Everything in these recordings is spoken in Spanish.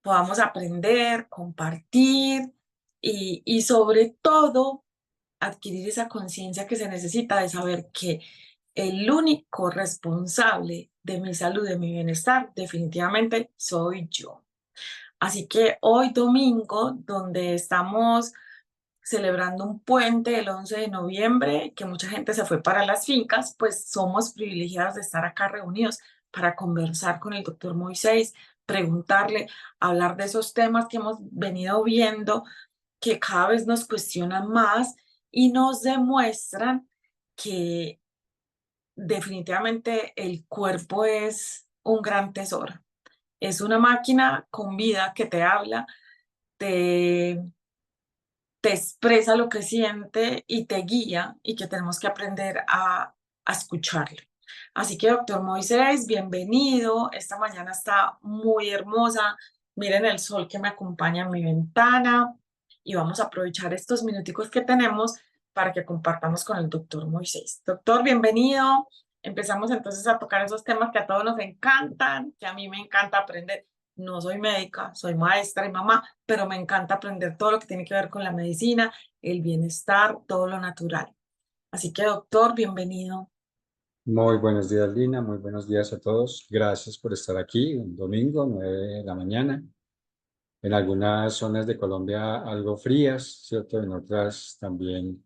podamos aprender, compartir y sobre todo adquirir esa conciencia que se necesita de saber que el único responsable de mi salud, de mi bienestar, definitivamente soy yo. Así que hoy domingo, donde estamos celebrando un puente el 11 de noviembre, que mucha gente se fue para las fincas, pues somos privilegiados de estar acá reunidos para conversar con el doctor Moisés, preguntarle, hablar de esos temas que hemos venido viendo, que cada vez nos cuestionan más y nos demuestran que definitivamente el cuerpo es un gran tesoro. Es una máquina con vida que te habla, te te expresa lo que siente y te guía y que tenemos que aprender a escucharlo. Así que, doctor Moisés, bienvenido. Esta mañana está muy hermosa. Miren el sol que me acompaña en mi ventana y vamos a aprovechar estos minuticos que tenemos para que compartamos con el doctor Moisés. Doctor, bienvenido. Empezamos entonces a tocar esos temas que a todos nos encantan, que a mí me encanta aprender. No soy médica, soy maestra y mamá, pero me encanta aprender todo lo que tiene que ver con la medicina, el bienestar, todo lo natural. Así que, doctor, bienvenido. Muy buenos días, Lina. Muy buenos días a todos. Gracias por estar aquí un domingo, 9 de la mañana. En algunas zonas de Colombia algo frías, ¿cierto? En otras también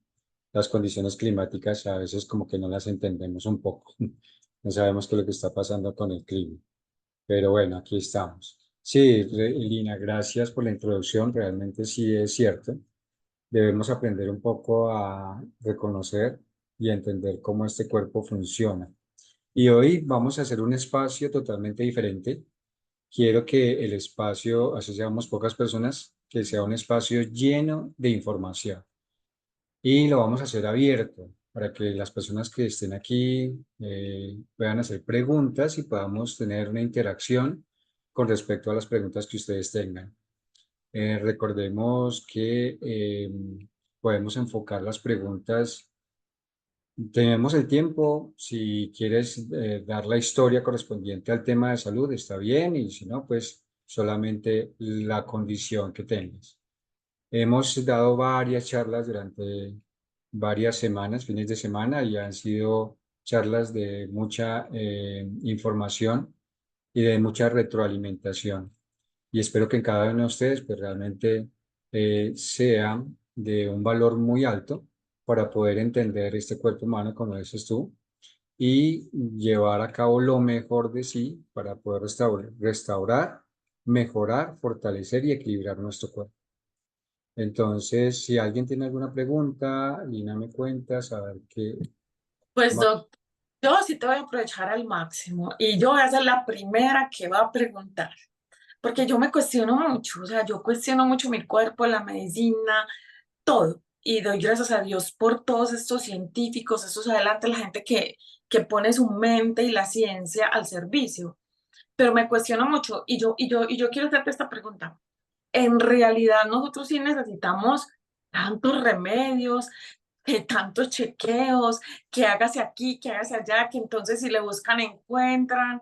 las condiciones climáticas a veces como que no las entendemos un poco. No sabemos qué es lo que está pasando con el clima. Pero bueno, aquí estamos. Sí, Lina, gracias por la introducción. Realmente sí es cierto. Debemos aprender un poco a reconocer y a entender cómo este cuerpo funciona. Y hoy vamos a hacer un espacio totalmente diferente. Quiero que el espacio, así seamos pocas personas, que sea un espacio lleno de información. Y lo vamos a hacer abierto para que las personas que estén aquí puedan hacer preguntas y podamos tener una interacción con respecto a las preguntas que ustedes tengan. Recordemos que podemos enfocar las preguntas. Tenemos el tiempo, si quieres dar la historia correspondiente al tema de salud, está bien, y si no, pues solamente la condición que tengas. Hemos dado varias charlas durante varias semanas, fines de semana, y han sido charlas de mucha información y de mucha retroalimentación. Y espero que en cada uno de ustedes pues realmente sea de un valor muy alto para poder entender este cuerpo humano, como dices tú, y llevar a cabo lo mejor de sí para poder restaurar, mejorar, fortalecer y equilibrar nuestro cuerpo. Entonces, si alguien tiene alguna pregunta, Lina me cuenta, saber qué. Pues, doctor, yo sí te voy a aprovechar al máximo y yo voy a ser la primera que va a preguntar, porque yo me cuestiono mucho, o sea, yo cuestiono mucho mi cuerpo, la medicina, todo. Y doy gracias a Dios por todos estos científicos, estos adelante, la gente que pone su mente y la ciencia al servicio. Pero me cuestiono mucho y yo quiero hacerte esta pregunta. En realidad nosotros sí necesitamos tantos remedios, que tantos chequeos, que hágase aquí, que hágase allá, que entonces si le buscan encuentran.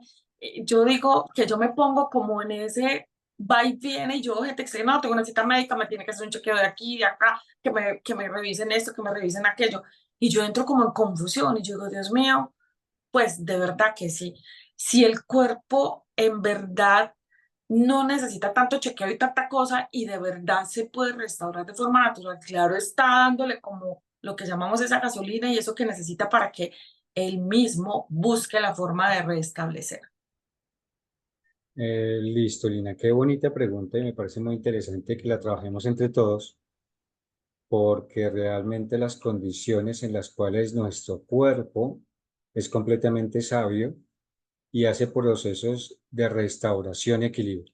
Yo digo que yo me pongo como en ese va y viene y yo, gente que dice, no, tengo una cita médica, me tiene que hacer un chequeo de aquí, de acá, que me revisen esto, que me revisen aquello. Y yo entro como en confusión y yo digo, Dios mío, pues de verdad que sí. Si el cuerpo en verdad no necesita tanto chequeo y tanta cosa y de verdad se puede restaurar de forma natural, claro, está dándole como lo que llamamos esa gasolina y eso que necesita para que él mismo busque la forma de restablecer. Listo, Lina, qué bonita pregunta y me parece muy interesante que la trabajemos entre todos, porque realmente las condiciones en las cuales nuestro cuerpo es completamente sabio y hace procesos de restauración y equilibrio.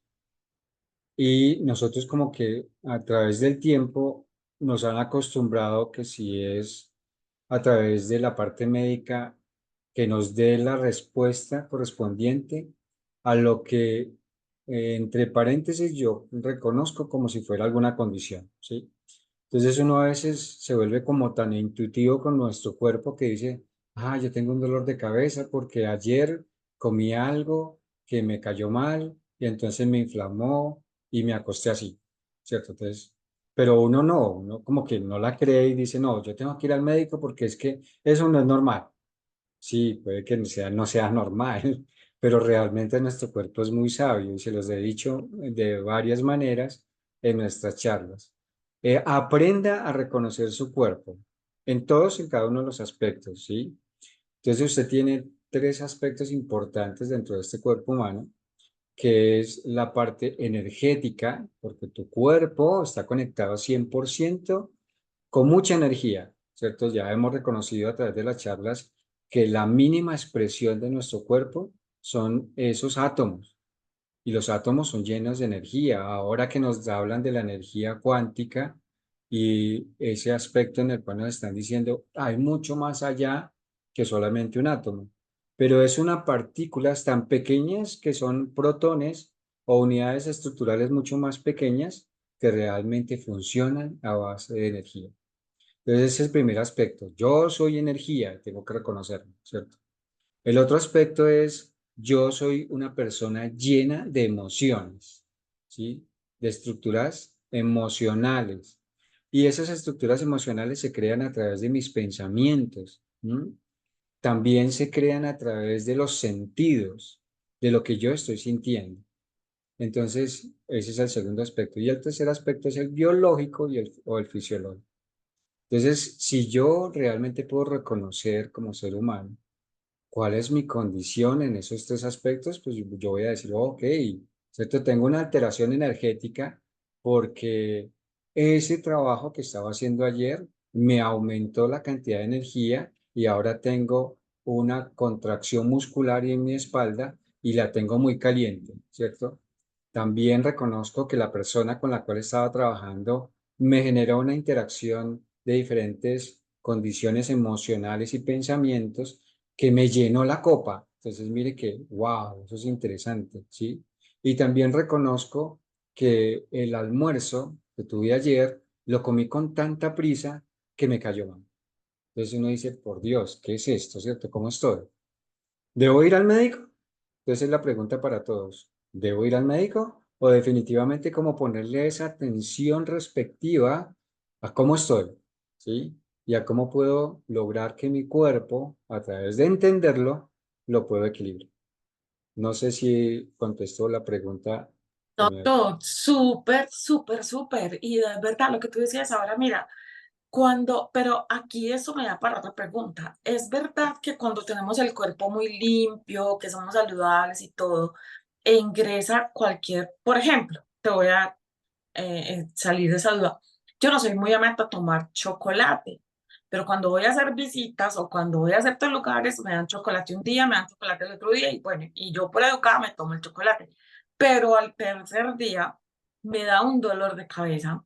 Y nosotros como que a través del tiempo nos han acostumbrado que si es a través de la parte médica que nos dé la respuesta correspondiente a lo que entre paréntesis yo reconozco como si fuera alguna condición, ¿sí? Entonces uno a veces se vuelve como tan intuitivo con nuestro cuerpo que dice, ah, yo tengo un dolor de cabeza porque ayer comí algo que me cayó mal y entonces me inflamó y me acosté así, ¿cierto? Entonces, pero uno no, uno como que no la cree y dice, no, yo tengo que ir al médico porque es que eso no es normal. Sí, puede que no sea normal, pero realmente nuestro cuerpo es muy sabio y se los he dicho de varias maneras en nuestras charlas. Aprenda a reconocer su cuerpo en todos y cada uno de los aspectos, ¿sí? Entonces usted tiene tres aspectos importantes dentro de este cuerpo humano, que es la parte energética, porque tu cuerpo está conectado 100% con mucha energía, ¿cierto? Ya hemos reconocido a través de las charlas que la mínima expresión de nuestro cuerpo son esos átomos, y los átomos son llenos de energía. Ahora que nos hablan de la energía cuántica y ese aspecto en el cual nos están diciendo, hay mucho más allá que solamente un átomo, pero es unas partículas tan pequeñas que son protones o unidades estructurales mucho más pequeñas que realmente funcionan a base de energía. Entonces, ese es el primer aspecto. Yo soy energía, tengo que reconocerlo, ¿cierto? El otro aspecto es, yo soy una persona llena de emociones, ¿sí? De estructuras emocionales. Y esas estructuras emocionales se crean a través de mis pensamientos. ¿M? También se crean a través de los sentidos, de lo que yo estoy sintiendo. Entonces, ese es el segundo aspecto. Y el tercer aspecto es el biológico o el fisiológico. Entonces, si yo realmente puedo reconocer como ser humano, ¿cuál es mi condición en esos tres aspectos? Pues yo voy a decir, ok, ¿cierto? Tengo una alteración energética porque ese trabajo que estaba haciendo ayer me aumentó la cantidad de energía y ahora tengo una contracción muscular en mi espalda y la tengo muy caliente, ¿cierto? También reconozco que la persona con la cual estaba trabajando me generó una interacción de diferentes condiciones emocionales y pensamientos que me llenó la copa. Entonces, mire que, wow, eso es interesante, ¿sí? Y también reconozco que el almuerzo que tuve ayer lo comí con tanta prisa que me cayó mal. Entonces uno dice, por Dios, ¿qué es esto, cierto? ¿Cómo estoy? ¿Debo ir al médico? Entonces es la pregunta para todos. ¿Debo ir al médico? O definitivamente como ponerle esa atención respectiva a cómo estoy, ¿sí? Y a cómo puedo lograr que mi cuerpo, a través de entenderlo, lo puedo equilibrar. No sé si contestó la pregunta que No, me... todo súper, súper, súper. Y de verdad, lo que tú decías ahora, mira, pero aquí eso me da para otra pregunta. ¿Es verdad que cuando tenemos el cuerpo muy limpio, que somos saludables y todo, e ingresa por ejemplo, te voy a salir de esa duda. Yo no soy muy amante a tomar chocolate, pero cuando voy a hacer visitas o cuando voy a ciertos lugares, me dan chocolate un día, me dan chocolate el otro día y bueno, y yo por educada me tomo el chocolate. Pero al tercer día me da un dolor de cabeza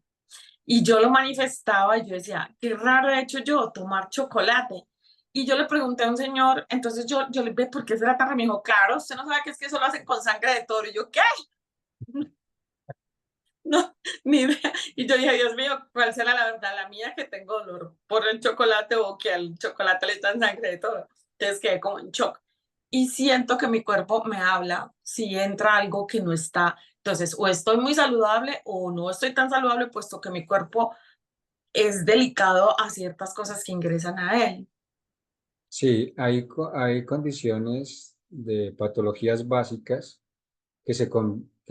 y yo lo manifestaba y yo decía, qué raro he hecho yo tomar chocolate. Y yo le pregunté a un señor, entonces yo le dije, ¿por qué será tan raro? Me dijo, claro, usted no sabe que es que eso lo hacen con sangre de toro. Y yo, ¿qué? No, ni idea. Y yo dije, Dios mío, ¿cuál será la verdad? La mía que tengo dolor por el chocolate o que al chocolate le echan sangre de toro. Entonces quedé como en shock. Y siento que mi cuerpo me habla si entra algo que no está. Entonces, o estoy muy saludable o no estoy tan saludable, puesto que mi cuerpo es delicado a ciertas cosas que ingresan a él. Sí, hay condiciones de patologías básicas que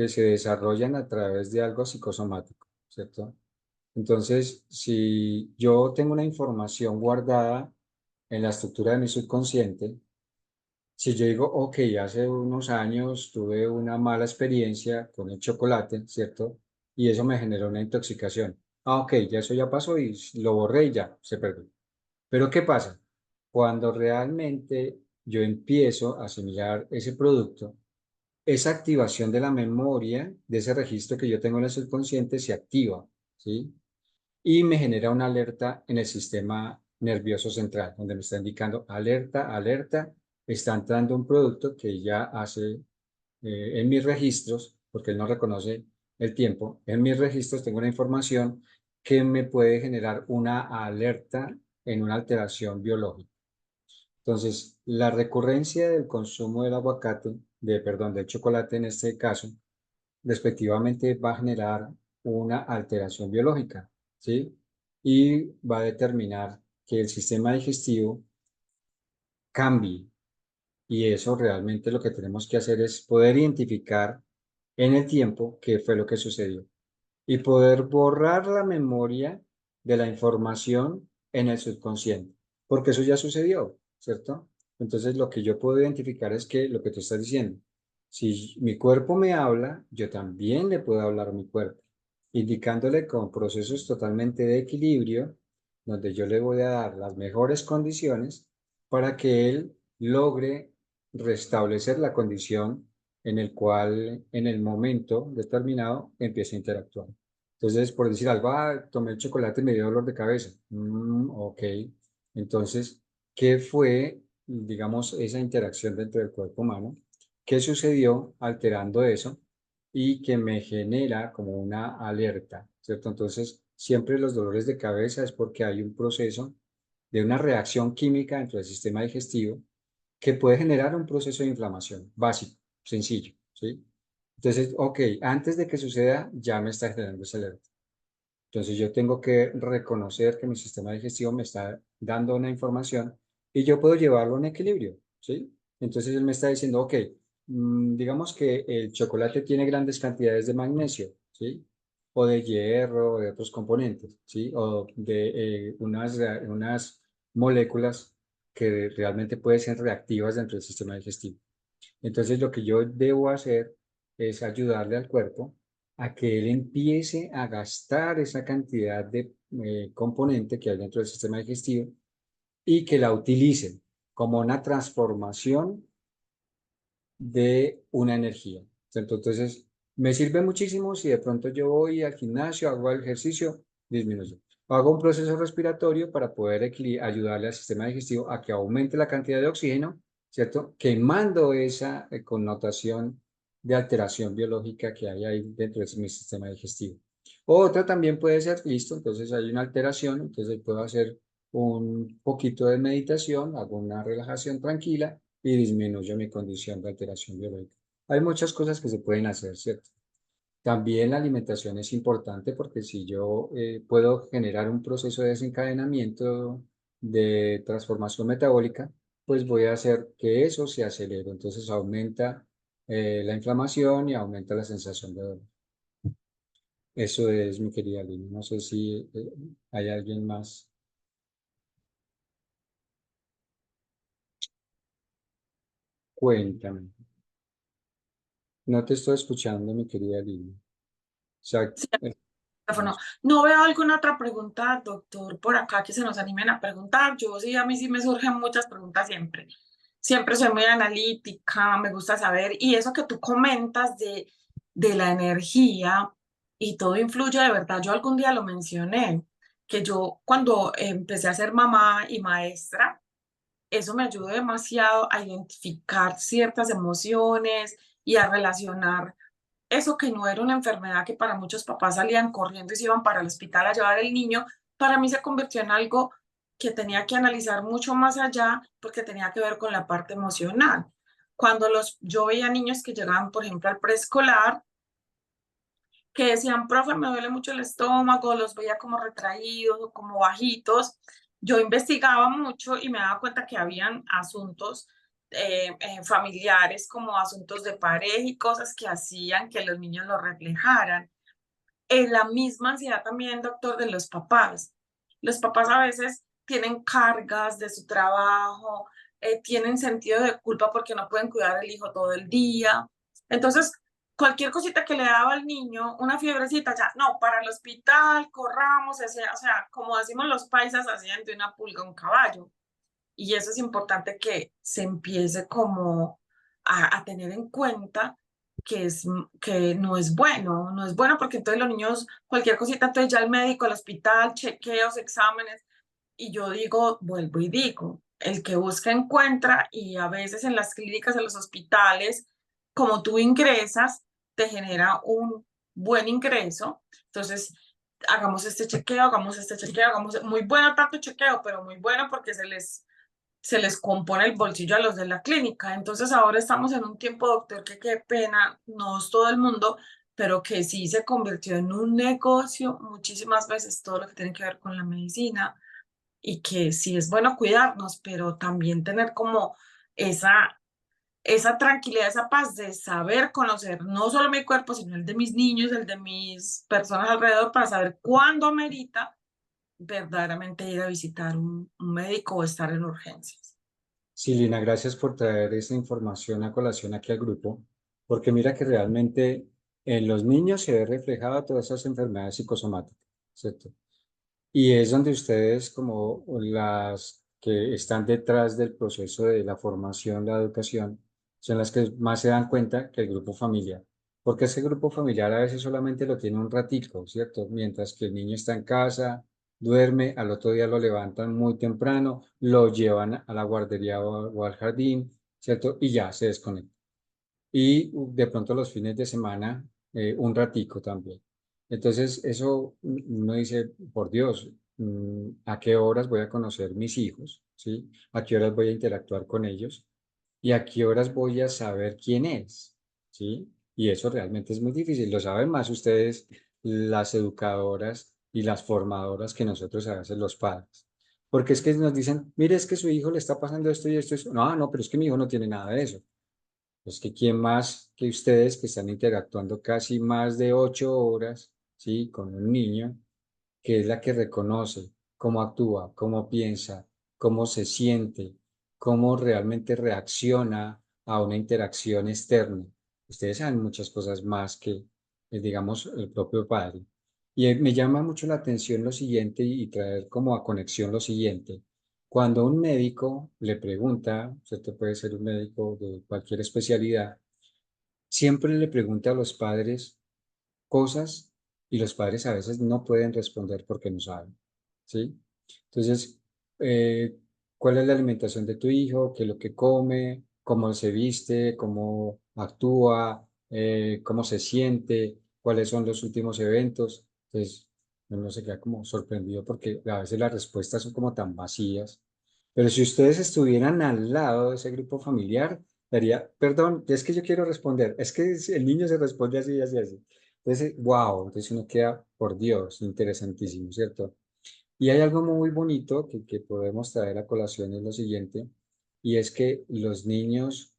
se desarrollan a través de algo psicosomático, ¿cierto? Entonces, si yo tengo una información guardada en la estructura de mi subconsciente, si yo digo, ok, hace unos años tuve una mala experiencia con el chocolate, ¿cierto? Y eso me generó una intoxicación. Ah, ok, ya eso ya pasó y lo borré y ya, se perdió. Pero ¿qué pasa? Cuando realmente yo empiezo a asimilar ese producto, esa activación de la memoria, de ese registro que yo tengo en el subconsciente, se activa, ¿sí? Y me genera una alerta en el sistema nervioso central, donde me está indicando alerta, alerta, está entrando un producto que ya hace en mis registros, porque él no reconoce el tiempo, en mis registros tengo una información que me puede generar una alerta en una alteración biológica. Entonces, la recurrencia del consumo del aguacate, perdón, del chocolate en este caso, respectivamente va a generar una alteración biológica, ¿sí? Y va a determinar que el sistema digestivo cambie. Y eso realmente lo que tenemos que hacer es poder identificar en el tiempo qué fue lo que sucedió y poder borrar la memoria de la información en el subconsciente, porque eso ya sucedió, ¿cierto? Entonces lo que yo puedo identificar es que lo que tú estás diciendo, si mi cuerpo me habla, yo también le puedo hablar a mi cuerpo, indicándole con procesos totalmente de equilibrio, donde yo le voy a dar las mejores condiciones para que él logre restablecer la condición en el cual en el momento determinado empieza a interactuar. Entonces, por decir algo, tomé el chocolate y me dio dolor de cabeza. Ok. Entonces, ¿qué fue, digamos, esa interacción dentro del cuerpo humano? ¿Qué sucedió alterando eso y que me genera como una alerta, ¿cierto? Entonces, siempre los dolores de cabeza es porque hay un proceso de una reacción química dentro del sistema digestivo que puede generar un proceso de inflamación básico, sencillo, ¿sí? Entonces, ok, antes de que suceda, ya me está generando esa alerta. Entonces, yo tengo que reconocer que mi sistema digestivo me está dando una información y yo puedo llevarlo en equilibrio, ¿sí? Entonces, él me está diciendo, ok, digamos que el chocolate tiene grandes cantidades de magnesio, ¿sí? O de hierro, o de otros componentes, ¿sí? O de unas moléculas que realmente pueden ser reactivas dentro del sistema digestivo. Entonces, lo que yo debo hacer es ayudarle al cuerpo a que él empiece a gastar esa cantidad de componente que hay dentro del sistema digestivo y que la utilice como una transformación de una energía. Entonces, me sirve muchísimo si de pronto yo voy al gimnasio, hago el ejercicio, disminuyo. Hago un proceso respiratorio para poder ayudarle al sistema digestivo a que aumente la cantidad de oxígeno, ¿cierto? Quemando esa connotación de alteración biológica que hay ahí dentro de mi sistema digestivo. Otra también puede ser, listo, entonces hay una alteración, entonces puedo hacer un poquito de meditación, hago una relajación tranquila y disminuyo mi condición de alteración biológica. Hay muchas cosas que se pueden hacer, ¿cierto? También la alimentación es importante porque si yo puedo generar un proceso de desencadenamiento de transformación metabólica, pues voy a hacer que eso se acelere. Entonces aumenta la inflamación y aumenta la sensación de dolor. Eso es, mi querida Lina. No sé si hay alguien más. Cuéntame. No te estoy escuchando, mi querida Lina. O sea, Teléfono. ¿No veo alguna otra pregunta, doctor, por acá que se nos animen a preguntar? Yo sí, a mí sí me surgen muchas preguntas siempre. Siempre soy muy analítica, me gusta saber. Y eso que tú comentas de la energía y todo influye de verdad. Yo algún día lo mencioné, que yo cuando empecé a ser mamá y maestra, eso me ayudó demasiado a identificar ciertas emociones y a relacionar eso que no era una enfermedad que para muchos papás salían corriendo y se iban para el hospital a llevar el niño, para mí se convirtió en algo que tenía que analizar mucho más allá porque tenía que ver con la parte emocional. Cuando yo veía niños que llegaban, por ejemplo, al preescolar, que decían, profe, me duele mucho el estómago, los veía como retraídos o como bajitos. Yo investigaba mucho y me daba cuenta que habían asuntos familiares como asuntos de pareja y cosas que hacían que los niños lo reflejaran. La misma ansiedad también, doctor, de los papás. Los papás a veces tienen cargas de su trabajo, tienen sentido de culpa porque no pueden cuidar al hijo todo el día. Entonces, cualquier cosita que le daba al niño, una fiebrecita, ya, no, para el hospital, corramos, o sea, como decimos los paisas, hacían de una pulga un caballo. Y eso es importante que se empiece como a tener en cuenta que, que no es bueno, no es bueno porque entonces los niños, cualquier cosita, entonces ya el médico, el hospital, chequeos, exámenes, y yo digo, vuelvo y digo, el que busca encuentra y a veces en las clínicas, en los hospitales, como tú ingresas, te genera un buen ingreso, entonces hagamos este chequeo, hagamos muy bueno tanto chequeo, pero muy bueno porque se les compone el bolsillo a los de la clínica. Entonces ahora estamos en un tiempo, doctor, que qué pena, no es todo el mundo, pero que sí se convirtió en un negocio muchísimas veces todo lo que tiene que ver con la medicina y que sí es bueno cuidarnos, pero también tener como esa, esa tranquilidad, esa paz de saber conocer no solo mi cuerpo, sino el de mis niños, el de mis personas alrededor, para saber cuándo amerita verdaderamente ir a visitar un médico o estar en urgencias. Sí, Lina, gracias por traer esa información a colación aquí al grupo, porque mira que realmente en los niños se ve reflejada todas esas enfermedades psicosomáticas, ¿cierto? Y es donde ustedes, como las que están detrás del proceso de la formación, la educación, son las que más se dan cuenta que el grupo familiar. Porque ese grupo familiar a veces solamente lo tiene un ratico, ¿cierto? Mientras que el niño está en casa, duerme, al otro día lo levantan muy temprano, lo llevan a la guardería o al jardín, ¿cierto? Y ya se desconecta y de pronto los fines de semana un ratico también. Entonces, eso uno dice, por Dios, ¿a qué horas voy a conocer mis hijos? ¿Sí? ¿A qué horas voy a interactuar con ellos? ¿Y a qué horas voy a saber quién es? ¿Sí? Y eso realmente es muy difícil. Lo saben más ustedes, las educadoras y las formadoras, que nosotros a veces los padres. Porque es que nos dicen, mire, es que su hijo le está pasando esto y esto, esto. No, no, pero es que mi hijo no tiene nada de eso. Es que quién más que ustedes que están interactuando casi más de 8 horas, ¿sí? Con un niño, que es la que reconoce cómo actúa, cómo piensa, cómo se siente, cómo realmente reacciona a una interacción externa. Ustedes saben muchas cosas más que, digamos, el propio padre. Y me llama mucho la atención lo siguiente y traer como a conexión lo siguiente. Cuando un médico le pregunta, usted puede ser un médico de cualquier especialidad, siempre le pregunta a los padres cosas y los padres a veces no pueden responder porque no saben, ¿sí? Entonces, eh, ¿cuál es la alimentación de tu hijo? ¿Qué es lo que come? ¿Cómo se viste? ¿Cómo actúa? ¿Cómo se siente? ¿Cuáles son los últimos eventos? Entonces, uno se queda como sorprendido porque a veces las respuestas son como tan vacías. Pero si ustedes estuvieran al lado de ese grupo familiar, daría, perdón, es que yo quiero responder, es que el niño se responde así, así, así. Entonces, wow, entonces uno queda, por Dios, interesantísimo, ¿cierto? Y hay algo muy bonito que podemos traer a colación, es lo siguiente, y es que los niños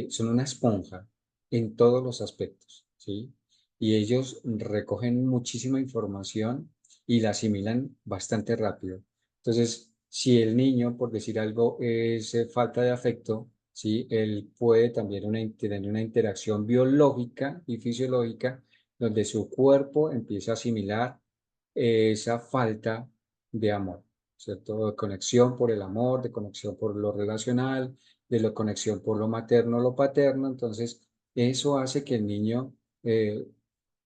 son una esponja en todos los aspectos, ¿sí? Y ellos recogen muchísima información y la asimilan bastante rápido. Entonces, si el niño, por decir algo, es falta de afecto, ¿sí? Él puede también tener una interacción biológica y fisiológica donde su cuerpo empieza a asimilar esa falta de amor, ¿cierto? De conexión por el amor, de conexión por lo relacional, de la conexión por lo materno, lo paterno. Entonces, eso hace que el niño, eh,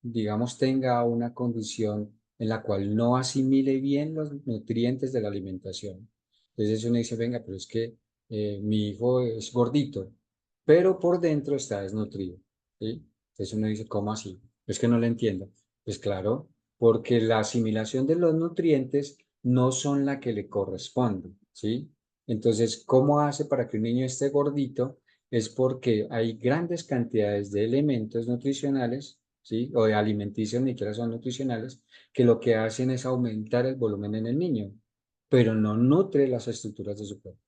digamos, tenga una condición en la cual no asimile bien los nutrientes de la alimentación. Entonces uno dice, venga, pero es que mi hijo es gordito, pero por dentro está desnutrido, ¿sí? Entonces uno dice, ¿cómo así? Es que no lo entiendo. Pues claro, porque la asimilación de los nutrientes no son la que le corresponde, ¿sí? Entonces, ¿cómo hace para que un niño esté gordito? Es porque hay grandes cantidades de elementos nutricionales, ¿sí? O de alimenticios, ni siquiera son nutricionales, que lo que hacen es aumentar el volumen en el niño, pero no nutre las estructuras de su cuerpo.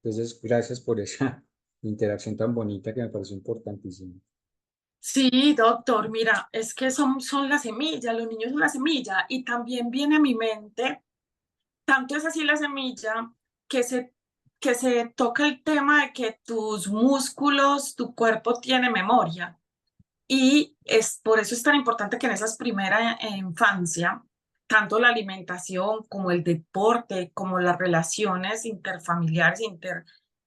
Entonces, gracias por esa interacción tan bonita que me pareció importantísima. Sí, doctor, mira, es que son la semilla, los niños son la semilla y también viene a mi mente, tanto es así la semilla, que que se toca el tema de que tus músculos, tu cuerpo tiene memoria. Y es por eso es tan importante que en esas primeras infancia, tanto la alimentación como el deporte, como las relaciones interfamiliares,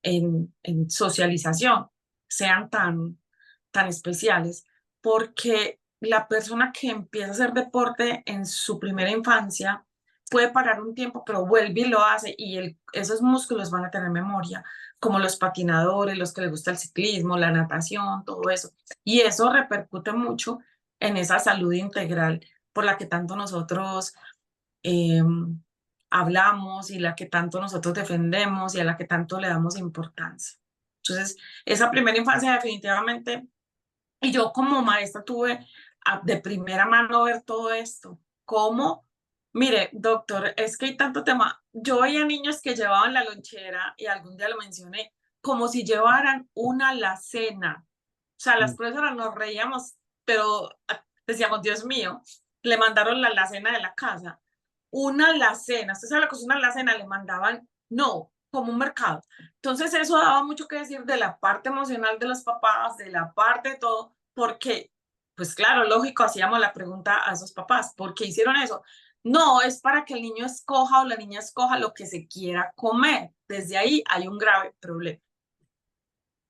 en socialización, sean tan especiales, porque la persona que empieza a hacer deporte en su primera infancia puede parar un tiempo, pero vuelve y lo hace, y esos músculos van a tener memoria, como los patinadores, los que les gusta el ciclismo, la natación, todo eso. Y eso repercute mucho en esa salud integral por la que tanto nosotros eh, hablamos y la que tanto nosotros defendemos y a la que tanto le damos importancia. Entonces, esa primera infancia definitivamente, y yo como maestra tuve de primera mano ver todo esto. ¿Cómo? Mire, doctor, es que hay tanto tema. Yo veía niños que llevaban la lonchera, y algún día lo mencioné, como si llevaran una alacena. O sea, las Mm. profesoras nos reíamos, pero decíamos, Dios mío, le mandaron la alacena de la casa. Una alacena, ¿usted sabe lo que es una alacena? Le mandaban, no, como un mercado. Entonces eso daba mucho que decir de la parte emocional de los papás, de la parte de todo, porque, pues claro, lógico, hacíamos la pregunta a esos papás, ¿por qué hicieron eso? No, es para que el niño escoja o la niña escoja lo que se quiera comer. Desde ahí hay un grave problema.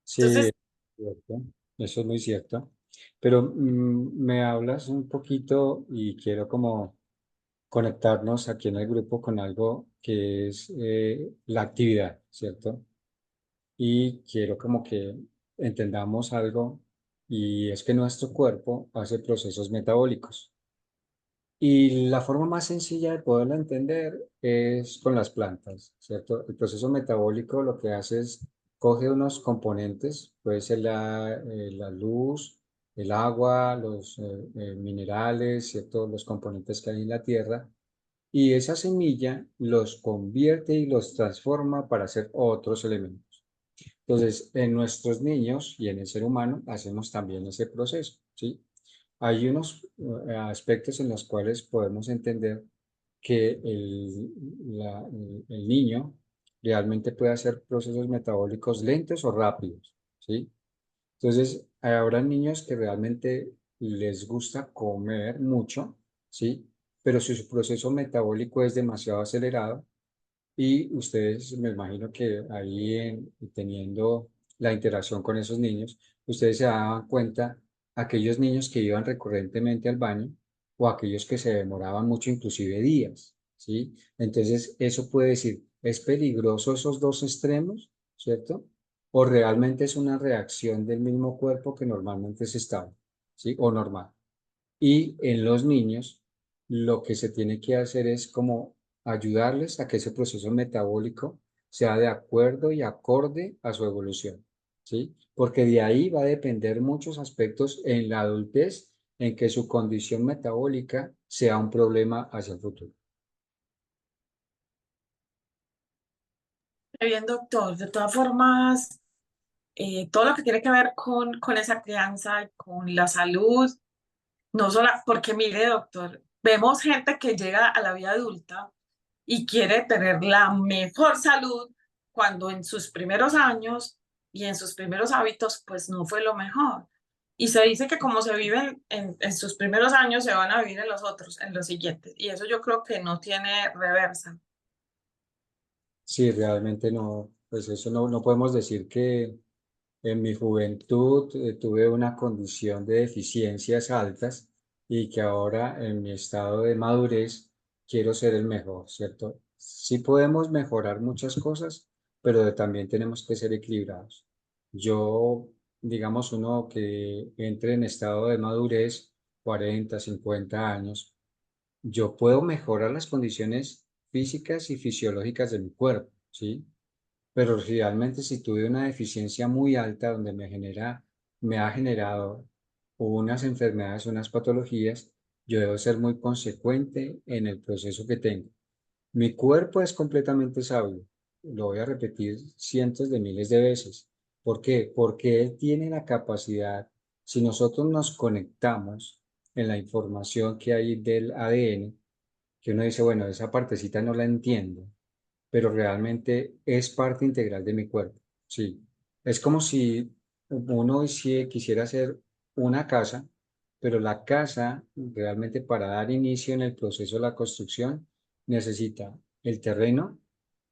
Sí, Entonces, es cierto, eso es muy cierto. Pero me hablas un poquito y quiero como conectarnos aquí en el grupo con algo que es la actividad, ¿cierto? Y quiero como que entendamos algo y es que nuestro cuerpo hace procesos metabólicos. Y la forma más sencilla de poderlo entender es con las plantas, ¿cierto? El proceso metabólico lo que hace es coge unos componentes, puede ser la luz, el agua, los minerales, ¿cierto? Los componentes que hay en la tierra, y esa semilla los convierte y los transforma para hacer otros elementos. Entonces, en nuestros niños y en el ser humano hacemos también ese proceso, ¿sí? Hay unos aspectos en los cuales podemos entender que el niño realmente puede hacer procesos metabólicos lentos o rápidos, ¿sí? Entonces, habrá niños que realmente les gusta comer mucho, ¿sí? Pero si su proceso metabólico es demasiado acelerado, y ustedes, me imagino que ahí teniendo la interacción con esos niños, ustedes se daban cuenta, aquellos niños que iban recurrentemente al baño o aquellos que se demoraban mucho, inclusive días, ¿sí? Entonces, eso puede decir, ¿es peligroso esos dos extremos, cierto? ¿O realmente es una reacción del mismo cuerpo que normalmente es estable, ¿sí? O normal. Y en los niños, lo que se tiene que hacer es como ayudarles a que ese proceso metabólico sea de acuerdo y acorde a su evolución, ¿sí? Porque de ahí va a depender muchos aspectos en la adultez en que su condición metabólica sea un problema hacia el futuro. bien, doctor, de todas formas, todo lo que tiene que ver con esa crianza y con la salud, no solo, porque mire, doctor, vemos gente que llega a la vida adulta y quiere tener la mejor salud cuando en sus primeros años y en sus primeros hábitos, pues no fue lo mejor. Y se dice que como se viven en sus primeros años, se van a vivir en los otros, en los siguientes. Y eso yo creo que no tiene reversa. Sí, realmente no, pues eso no podemos decir que en mi juventud tuve una condición de deficiencias altas y que ahora en mi estado de madurez quiero ser el mejor, ¿cierto? Sí podemos mejorar muchas cosas, pero también tenemos que ser equilibrados. Yo, digamos, uno que entre en estado de madurez, 40, 50 años, yo puedo mejorar las condiciones físicas y fisiológicas de mi cuerpo, ¿sí? Pero realmente si tuve una deficiencia muy alta donde me ha generado unas enfermedades, unas patologías, yo debo ser muy consecuente en el proceso que tengo. Mi cuerpo es completamente sabio. Lo voy a repetir cientos de miles de veces. ¿Por qué? Porque él tiene la capacidad, si nosotros nos conectamos en la información que hay del ADN, que uno dice, bueno, esa partecita no la entiendo, pero realmente es parte integral de mi cuerpo. Sí, es como si uno quisiera hacer una casa, pero la casa realmente para dar inicio en el proceso de la construcción necesita el terreno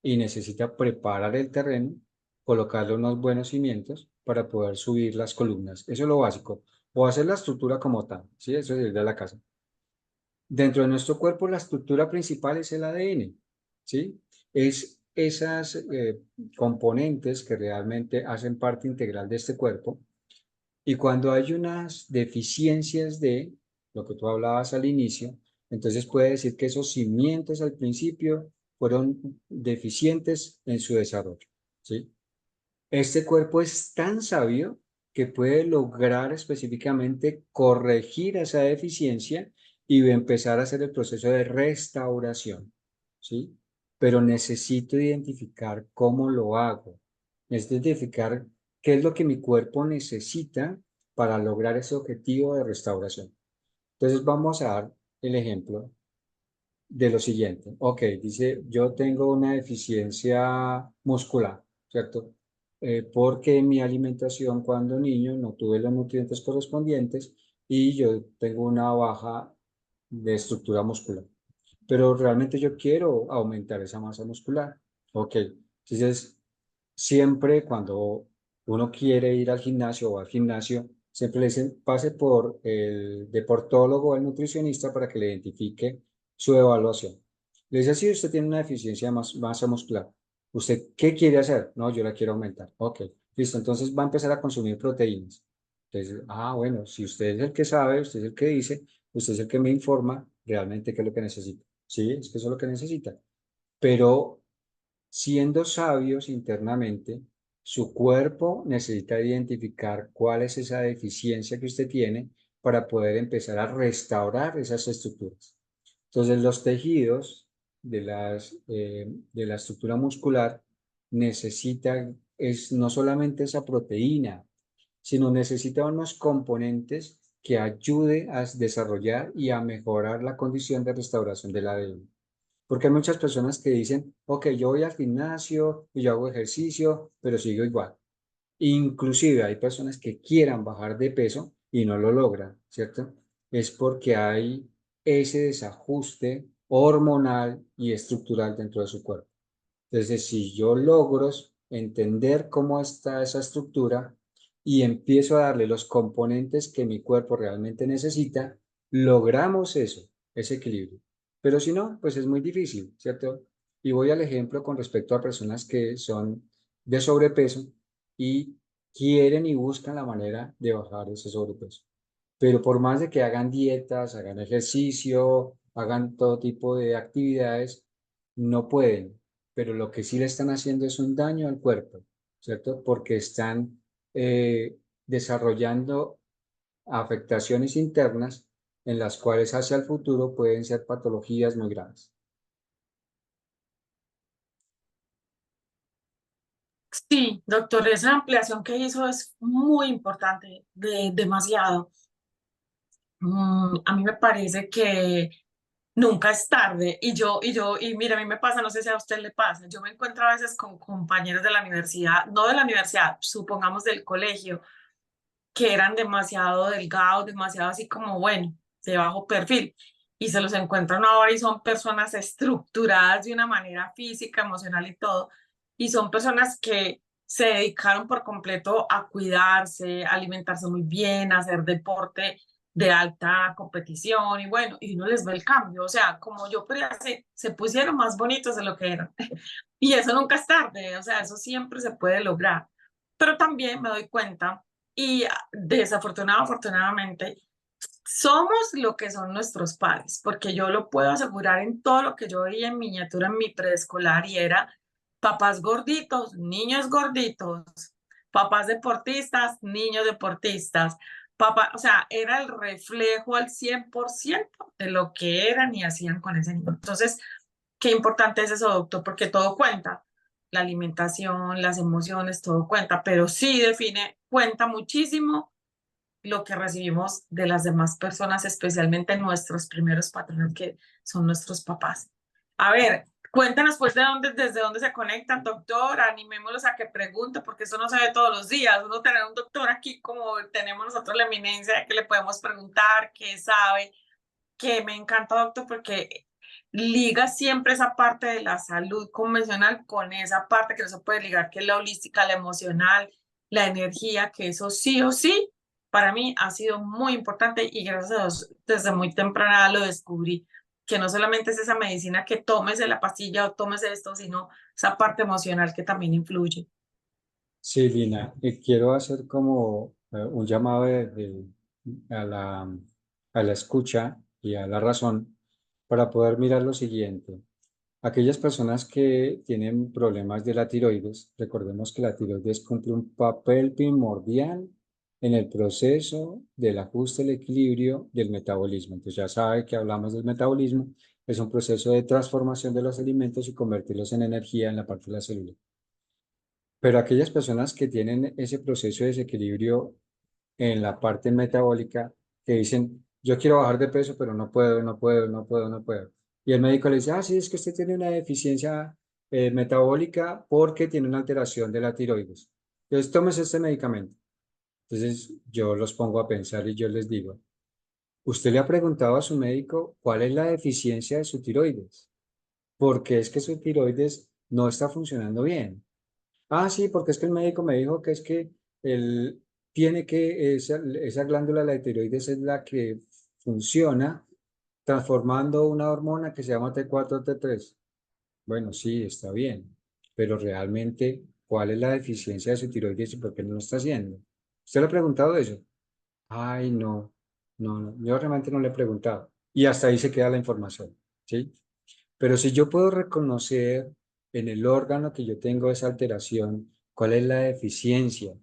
y necesita preparar el terreno, colocarle unos buenos cimientos para poder subir las columnas. Eso es lo básico. O hacer la estructura como tal, ¿sí? Eso es de la casa. Dentro de nuestro cuerpo, la estructura principal es el ADN, ¿sí? Es esas componentes que realmente hacen parte integral de este cuerpo. Y cuando hay unas deficiencias de lo que tú hablabas al inicio, entonces puede decir que esos cimientos al principio fueron deficientes en su desarrollo, ¿sí? Este cuerpo es tan sabio que puede lograr específicamente corregir esa deficiencia y empezar a hacer el proceso de restauración, ¿sí? Pero necesito identificar cómo lo hago. Necesito identificar qué es lo que mi cuerpo necesita para lograr ese objetivo de restauración. Entonces vamos a dar el ejemplo de lo siguiente. Ok, dice, yo tengo una deficiencia muscular, ¿cierto? Porque en mi alimentación cuando niño no tuve los nutrientes correspondientes y yo tengo una baja de estructura muscular. Pero realmente yo quiero aumentar esa masa muscular. Ok, entonces siempre cuando uno quiere ir al gimnasio o al gimnasio, siempre le dicen pase por el deportólogo o el nutricionista para que le identifique su evaluación. Le dice, si usted tiene una deficiencia de masa muscular, ¿usted qué quiere hacer? No, yo la quiero aumentar. Ok, listo, entonces va a empezar a consumir proteínas. Entonces, bueno, si usted es el que sabe, usted es el que dice, usted es el que me informa realmente qué es lo que necesita. Sí, es que eso es lo que necesita. Pero siendo sabios internamente, su cuerpo necesita identificar cuál es esa deficiencia que usted tiene para poder empezar a restaurar esas estructuras. Entonces, los tejidos de la estructura muscular necesitan, no solamente esa proteína, sino necesita unos componentes que ayude a desarrollar y a mejorar la condición de restauración de la ADN. Porque hay muchas personas que dicen, ok, yo voy al gimnasio y yo hago ejercicio, pero sigo igual. Inclusive hay personas que quieran bajar de peso y no lo logran, ¿cierto? Es porque hay ese desajuste hormonal y estructural dentro de su cuerpo. Entonces, si yo logro entender cómo está esa estructura y empiezo a darle los componentes que mi cuerpo realmente necesita, logramos eso, ese equilibrio. Pero si no, pues es muy difícil, ¿cierto? Y voy al ejemplo con respecto a personas que son de sobrepeso y quieren y buscan la manera de bajar ese sobrepeso. Pero por más de que hagan dietas, hagan ejercicio, hagan todo tipo de actividades, no pueden. Pero lo que sí le están haciendo es un daño al cuerpo, ¿cierto? Porque están desarrollando afectaciones internas en las cuales hacia el futuro pueden ser patologías muy graves. Sí, doctor, esa ampliación que hizo es muy importante, demasiado. A mí me parece que nunca es tarde. Y mira, a mí me pasa, no sé si a usted le pasa, yo me encuentro a veces con compañeros de la universidad, no de la universidad, supongamos del colegio, que eran demasiado delgados, demasiado así como, bueno, de bajo perfil, y se los encuentran ahora y son personas estructuradas de una manera física, emocional y todo, y son personas que se dedicaron por completo a cuidarse, a alimentarse muy bien, a hacer deporte de alta competición, y bueno, y uno les ve el cambio, o sea, como yo podría decir, se pusieron más bonitos de lo que eran, y eso nunca es tarde, o sea, eso siempre se puede lograr, pero también me doy cuenta y afortunadamente, somos lo que son nuestros padres, porque yo lo puedo asegurar en todo lo que yo veía en miniatura en mi preescolar y era papás gorditos, niños gorditos, papás deportistas, niños deportistas, papá, o sea, era el reflejo al 100% de lo que eran y hacían con ese niño. Entonces, qué importante es eso, doctor, porque todo cuenta. La alimentación, las emociones, todo cuenta, pero sí cuenta muchísimo lo que recibimos de las demás personas, especialmente nuestros primeros patrones, que son nuestros papás. A ver, cuéntanos pues desde dónde se conectan, doctor, animémoslos a que pregunte, porque eso no se ve todos los días, uno tener un doctor aquí como tenemos nosotros la eminencia, que le podemos preguntar qué sabe, que me encanta, doctor, porque liga siempre esa parte de la salud convencional con esa parte que no se puede ligar, que es la holística, la emocional, la energía, que eso sí o sí, para mí ha sido muy importante y gracias a Dios desde muy temprana lo descubrí, que no solamente es esa medicina que tomes de la pastilla o tomes esto, sino esa parte emocional que también influye. Sí, Lina, quiero hacer como un llamado a la escucha y a la razón para poder mirar lo siguiente. Aquellas personas que tienen problemas de la tiroides, recordemos que la tiroides cumple un papel primordial en el proceso del ajuste, el equilibrio del metabolismo. Entonces ya sabe que hablamos del metabolismo, es un proceso de transformación de los alimentos y convertirlos en energía en la parte de la célula. Pero aquellas personas que tienen ese proceso de desequilibrio en la parte metabólica, que dicen, yo quiero bajar de peso, pero no puedo, no puedo, no puedo, no puedo. Y el médico le dice, ah, sí, es que usted tiene una deficiencia metabólica porque tiene una alteración de la tiroides. Entonces, tómese este medicamento. Entonces, yo los pongo a pensar y yo les digo, ¿usted le ha preguntado a su médico cuál es la deficiencia de su tiroides? Porque es que su tiroides no está funcionando bien. Ah, sí, porque es que el médico me dijo que es que él tiene que, esa glándula, la tiroides, es la que funciona transformando una hormona que se llama T4 T3. Bueno, sí, está bien, pero realmente, ¿cuál es la deficiencia de su tiroides y por qué no lo está haciendo? ¿Usted le ha preguntado eso? Ay, no, no, no, yo realmente no le he preguntado. Y hasta ahí se queda la información, ¿sí? Pero si yo puedo reconocer en el órgano que yo tengo esa alteración, cuál es la deficiencia,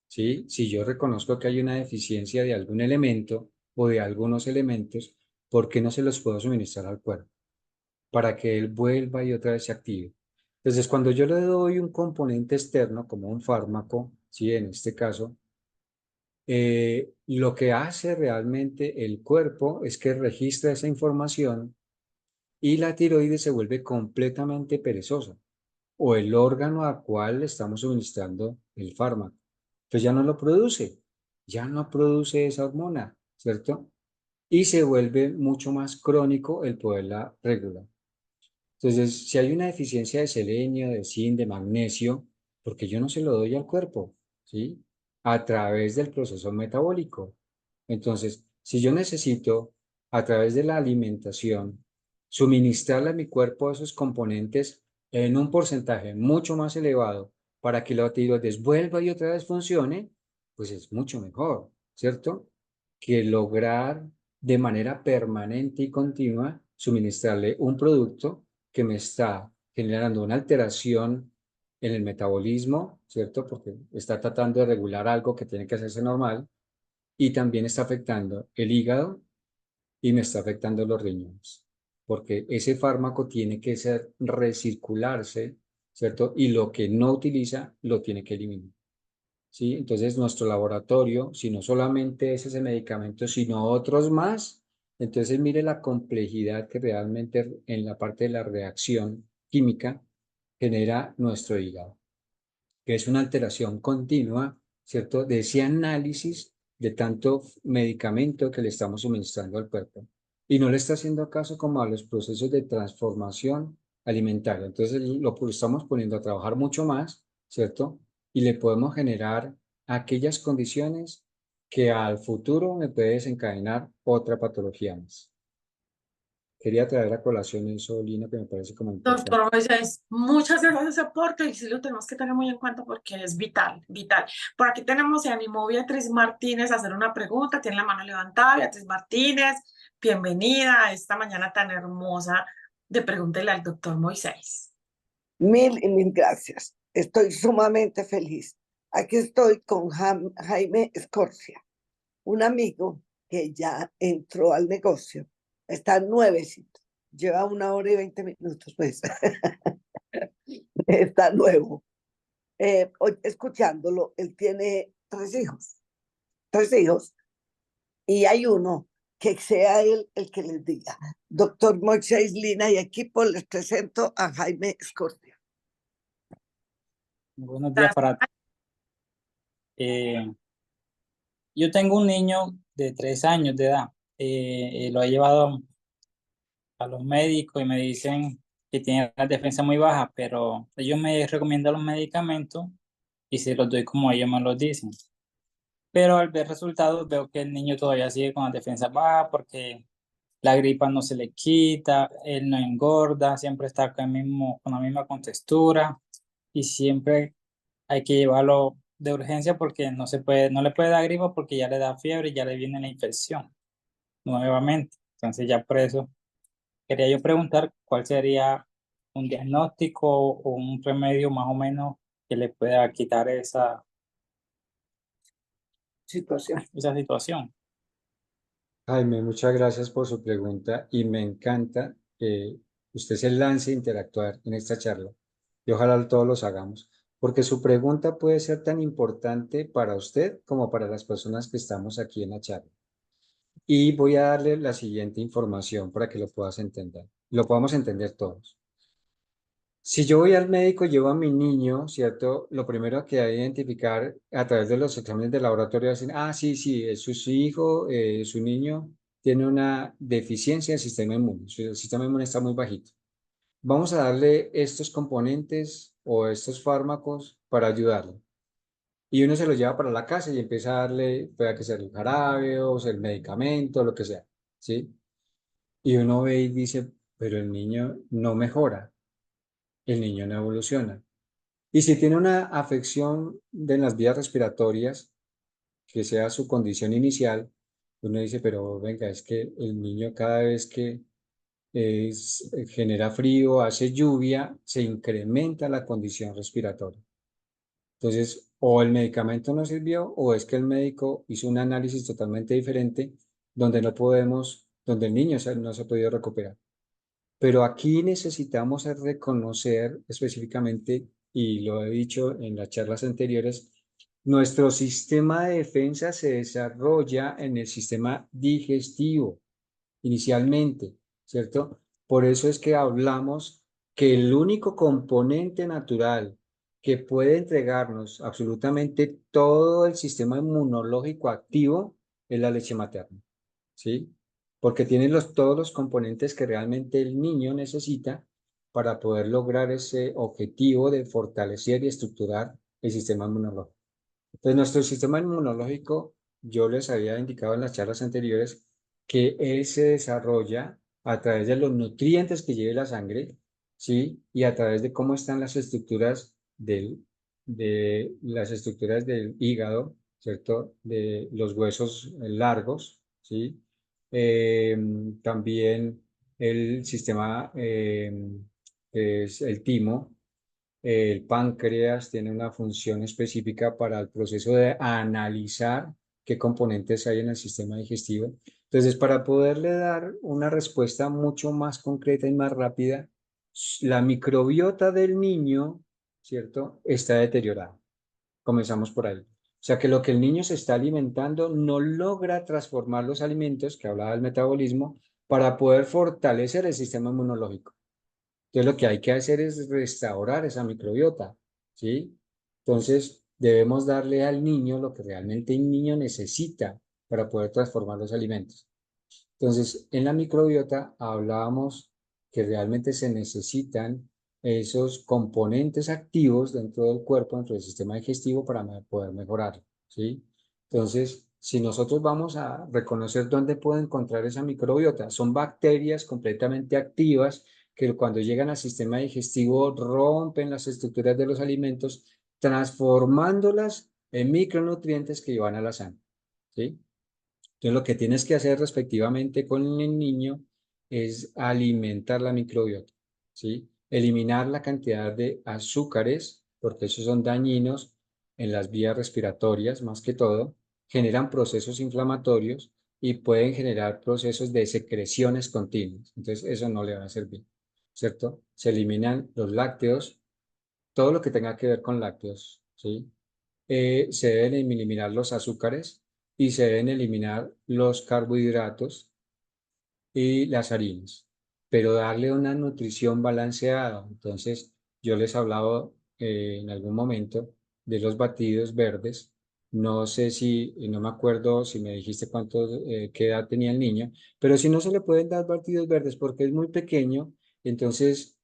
¿sí? Si yo reconozco que hay una deficiencia de algún elemento o de algunos elementos, ¿por qué no se los puedo suministrar al cuerpo? Para que él vuelva y otra vez se active. Entonces, cuando yo le doy un componente externo, como un fármaco, ¿sí? En este caso, lo que hace realmente el cuerpo es que registra esa información y la tiroides se vuelve completamente perezosa o el órgano al cual le estamos suministrando el fármaco. Entonces ya no produce esa hormona, ¿cierto? Y se vuelve mucho más crónico el poderla regular. Entonces, si hay una deficiencia de selenio, de zinc, de magnesio, porque yo no se lo doy al cuerpo, ¿sí? A través del proceso metabólico. Entonces, si yo necesito, a través de la alimentación, suministrarle a mi cuerpo esos componentes en un porcentaje mucho más elevado para que la tiroides vuelva y otra vez funcione, pues es mucho mejor, ¿cierto? Que lograr de manera permanente y continua suministrarle un producto que me está generando una alteración en el metabolismo, ¿cierto? Porque está tratando de regular algo que tiene que hacerse normal y también está afectando el hígado y me está afectando los riñones, porque ese fármaco tiene que ser recircularse, ¿cierto? Y lo que no utiliza lo tiene que eliminar. ¿Sí? Entonces, nuestro laboratorio, si no solamente es ese medicamento, sino otros más, entonces mire la complejidad que realmente en la parte de la reacción química genera nuestro hígado, que es una alteración continua, ¿cierto? De ese análisis de tanto medicamento que le estamos suministrando al cuerpo. Y no le está haciendo caso como a los procesos de transformación alimentaria. Entonces lo estamos poniendo a trabajar mucho más, ¿cierto? Y le podemos generar aquellas condiciones que al futuro me puede desencadenar otra patología más. Quería traer a colación eso, Lina, que me parece como importante. Doctor Moisés, muchas gracias por ese aporte y sí lo tenemos que tener muy en cuenta porque es vital, vital. Por aquí tenemos, se animó Beatriz Martínez a hacer una pregunta, tiene la mano levantada. Beatriz Martínez, bienvenida a esta mañana tan hermosa de Pregúntele al doctor Moisés. Mil y mil gracias. Estoy sumamente feliz. Aquí estoy con Jaime Escorcia, un amigo que ya entró al negocio. Está nuevecito. Lleva 1 hora y 20 minutos, pues. Está nuevo. Escuchándolo, él tiene 3 hijos. 3 hijos. Y hay uno que sea él el que les diga. Doctor Moisés Lina y equipo, les presento a Jaime Escorcia. Buenos días para ti. Yo tengo un niño de 3 años de edad. Lo he llevado a los médicos y me dicen que tiene la defensa muy baja, pero ellos me recomiendan los medicamentos y se los doy como ellos me los dicen. Pero al ver resultados veo que el niño todavía sigue con la defensa baja porque la gripa no se le quita, él no engorda, siempre está con la misma contextura y siempre hay que llevarlo de urgencia porque no le puede dar gripa porque ya le da fiebre y ya le viene la infección nuevamente. Entonces ya por eso quería yo preguntar cuál sería un diagnóstico o un remedio más o menos que le pueda quitar situación. esa situación. Jaime, muchas gracias por su pregunta y me encanta que usted se lance a interactuar en esta charla y ojalá todos los hagamos, porque su pregunta puede ser tan importante para usted como para las personas que estamos aquí en la charla. Y voy a darle la siguiente información para que lo puedas entender, lo podamos entender todos. Si yo voy al médico, llevo a mi niño, ¿cierto? Lo primero que hay que identificar a través de los exámenes de laboratorio es decir, sí, sí, es su hijo, su niño tiene una deficiencia del sistema inmune, su sistema inmune está muy bajito. Vamos a darle estos componentes o estos fármacos para ayudarlo. Y uno se lo lleva para la casa y empieza a darle, puede que sea el jarabe o sea el medicamento, lo que sea, ¿sí? Y uno ve y dice, pero el niño no mejora, el niño no evoluciona. Y si tiene una afección de las vías respiratorias, que sea su condición inicial, uno dice, pero venga, es que el niño cada vez que genera frío, hace lluvia, se incrementa la condición respiratoria. Entonces, o el medicamento no sirvió, o es que el médico hizo un análisis totalmente diferente donde no podemos, donde el niño no se ha podido recuperar. Pero aquí necesitamos reconocer específicamente, y lo he dicho en las charlas anteriores, nuestro sistema de defensa se desarrolla en el sistema digestivo inicialmente, ¿cierto? Por eso es que hablamos que el único componente natural que puede entregarnos absolutamente todo el sistema inmunológico activo es la leche materna, ¿sí? Porque tiene todos los componentes que realmente el niño necesita para poder lograr ese objetivo de fortalecer y estructurar el sistema inmunológico. Entonces, nuestro sistema inmunológico, yo les había indicado en las charlas anteriores que él se desarrolla a través de los nutrientes que lleve la sangre, ¿sí? Y a través de cómo están las estructuras del hígado, ¿cierto? De los huesos largos, ¿sí? Eh, También el sistema, que es el timo, el páncreas tiene una función específica para el proceso de analizar qué componentes hay en el sistema digestivo. Entonces, para poderle dar una respuesta mucho más concreta y más rápida, la microbiota del niño, ¿cierto?, está deteriorada. Comenzamos por ahí. O sea que lo que el niño se está alimentando no logra transformar los alimentos, que hablaba del metabolismo, para poder fortalecer el sistema inmunológico. Entonces, lo que hay que hacer es restaurar esa microbiota, ¿sí? Entonces, debemos darle al niño lo que realmente el niño necesita para poder transformar los alimentos. Entonces, en la microbiota hablábamos que realmente se necesitan esos componentes activos dentro del cuerpo, dentro del sistema digestivo para poder mejorarlo, ¿sí? Entonces, si nosotros vamos a reconocer dónde puedo encontrar esa microbiota, son bacterias completamente activas que cuando llegan al sistema digestivo rompen las estructuras de los alimentos, transformándolas en micronutrientes que llevan a la sangre, ¿sí? Entonces, lo que tienes que hacer respectivamente con el niño es alimentar la microbiota, ¿sí? Eliminar la cantidad de azúcares, porque esos son dañinos en las vías respiratorias, más que todo, generan procesos inflamatorios y pueden generar procesos de secreciones continuas. Entonces, eso no le va a servir, ¿cierto? Se eliminan los lácteos, todo lo que tenga que ver con lácteos, ¿sí? Se deben eliminar los azúcares y se deben eliminar los carbohidratos y las harinas, pero darle una nutrición balanceada. Entonces, yo les he hablado en algún momento de los batidos verdes. No sé si, no me acuerdo si me dijiste qué edad tenía el niño, pero si no se le pueden dar batidos verdes porque es muy pequeño, entonces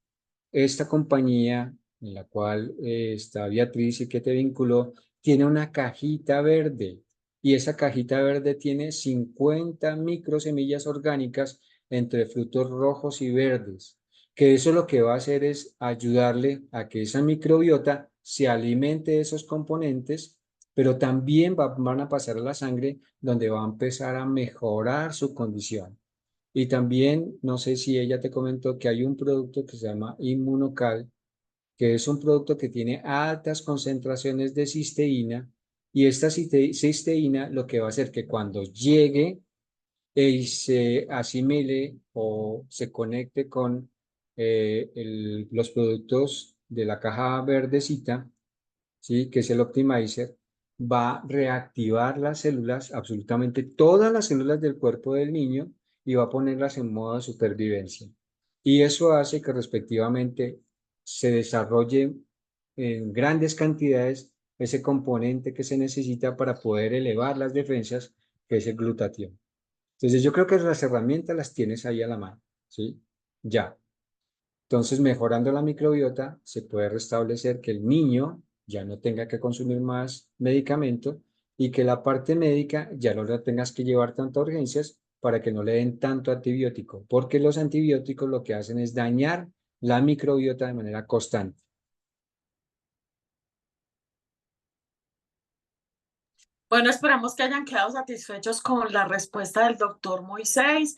esta compañía en la cual está Beatriz y que te vinculó, tiene una cajita verde y esa cajita verde tiene 50 microsemillas orgánicas entre frutos rojos y verdes, que eso lo que va a hacer es ayudarle a que esa microbiota se alimente de esos componentes, pero también van a pasar a la sangre donde va a empezar a mejorar su condición. Y también, no sé si ella te comentó que hay un producto que se llama Inmunocal, que es un producto que tiene altas concentraciones de cisteína Y esta cisteína lo que va a hacer que cuando llegue y se asimile o se conecte con los productos de la caja verdecita, ¿sí? Que es el optimizer, va a reactivar las células, absolutamente todas las células del cuerpo del niño, y va a ponerlas en modo de supervivencia. Y eso hace que respectivamente se desarrolle en grandes cantidades ese componente que se necesita para poder elevar las defensas, que es el glutatión. Entonces yo creo que las herramientas las tienes ahí a la mano, ¿sí? Ya. Entonces, mejorando la microbiota, se puede restablecer que el niño ya no tenga que consumir más medicamento y que la parte médica ya no la tengas que llevar tanto a urgencias para que no le den tanto antibiótico, porque los antibióticos lo que hacen es dañar la microbiota de manera constante. Bueno, esperamos que hayan quedado satisfechos con la respuesta del doctor Moisés.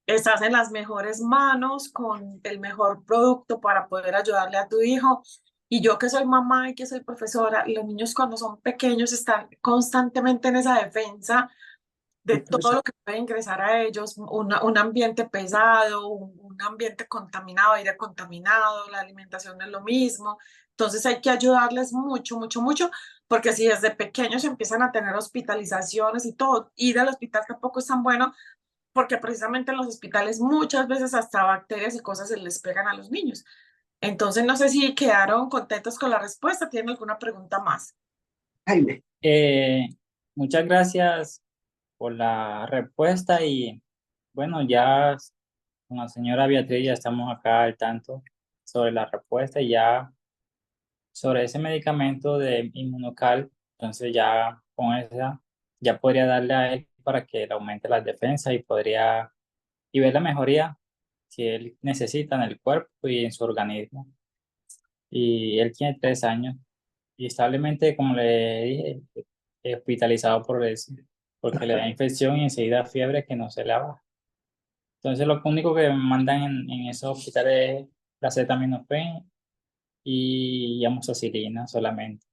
Estás en las mejores manos con el mejor producto para poder ayudarle a tu hijo. Y yo que soy mamá y que soy profesora, los niños cuando son pequeños están constantemente en esa defensa de todo Entonces, lo que puede ingresar a ellos, un ambiente pesado, un ambiente contaminado, aire contaminado, la alimentación no es lo mismo. Entonces hay que ayudarles mucho, mucho, mucho, porque si desde pequeños empiezan a tener hospitalizaciones y todo, ir al hospital tampoco es tan bueno, porque precisamente en los hospitales muchas veces hasta bacterias y cosas se les pegan a los niños. Entonces no sé si quedaron contentos con la respuesta, ¿tienen alguna pregunta más? Jaime, Eh, Muchas gracias por la respuesta y bueno, ya con la señora Beatriz ya estamos acá al tanto sobre la respuesta y ya sobre ese medicamento de Inmunocal, entonces ya con esa ya podría darle a él para que le aumente las defensas y podría y ver la mejoría que él necesita en el cuerpo y en su organismo. Y él tiene 3 años y establemente, como le dije, hospitalizado por eso, porque le da infección y enseguida fiebre que no se le baja. Entonces lo único que me mandan en esos hospitales es la acetaminofén y amoxicilina solamente.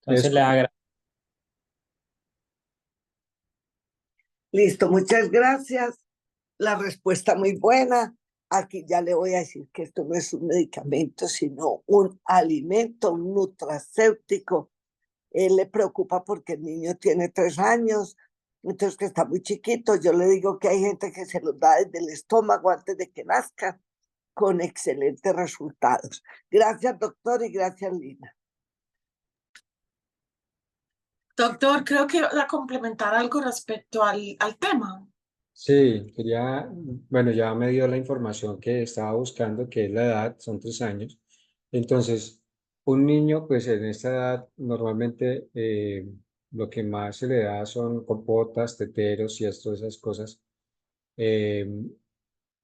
Es Entonces les agradezco. listo, muchas gracias. La respuesta muy buena. Aquí ya le voy a decir que esto no es un medicamento, sino un alimento, un nutracéutico. Él le preocupa porque el niño tiene 3 años, entonces que está muy chiquito. Yo le digo que hay gente que se los da desde el estómago antes de que nazca, con excelentes resultados. Gracias, doctor, y gracias, Lina. Doctor, creo que va a complementar algo respecto al tema. Sí, bueno, ya me dio la información que estaba buscando, que es la edad, son 3 años. Entonces, un niño, pues en esta edad, normalmente lo que más se le da son compotas, teteros y esas cosas. Eh,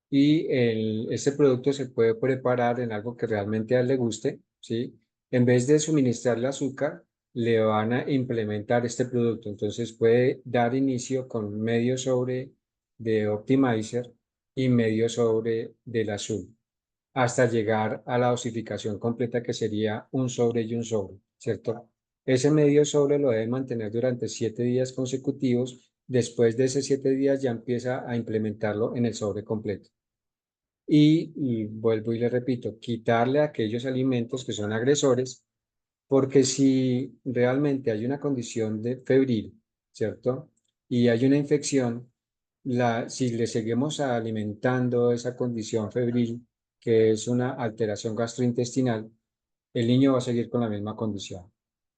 este producto se puede preparar en algo que realmente a él le guste, ¿sí? En vez de suministrarle azúcar, le van a implementar este producto. Entonces puede dar inicio con medio sobre de Optimizer y medio sobre del azul, hasta llegar a la dosificación completa que sería un sobre y un sobre, ¿cierto? Ese medio sobre lo debe mantener durante 7 días consecutivos. Después de esos 7 días ya empieza a implementarlo en el sobre completo. Y vuelvo y le repito, quitarle aquellos alimentos que son agresores, porque si realmente hay una condición de febril, ¿cierto? Y hay una infección, si le seguimos alimentando esa condición febril, que es una alteración gastrointestinal, el niño va a seguir con la misma condición.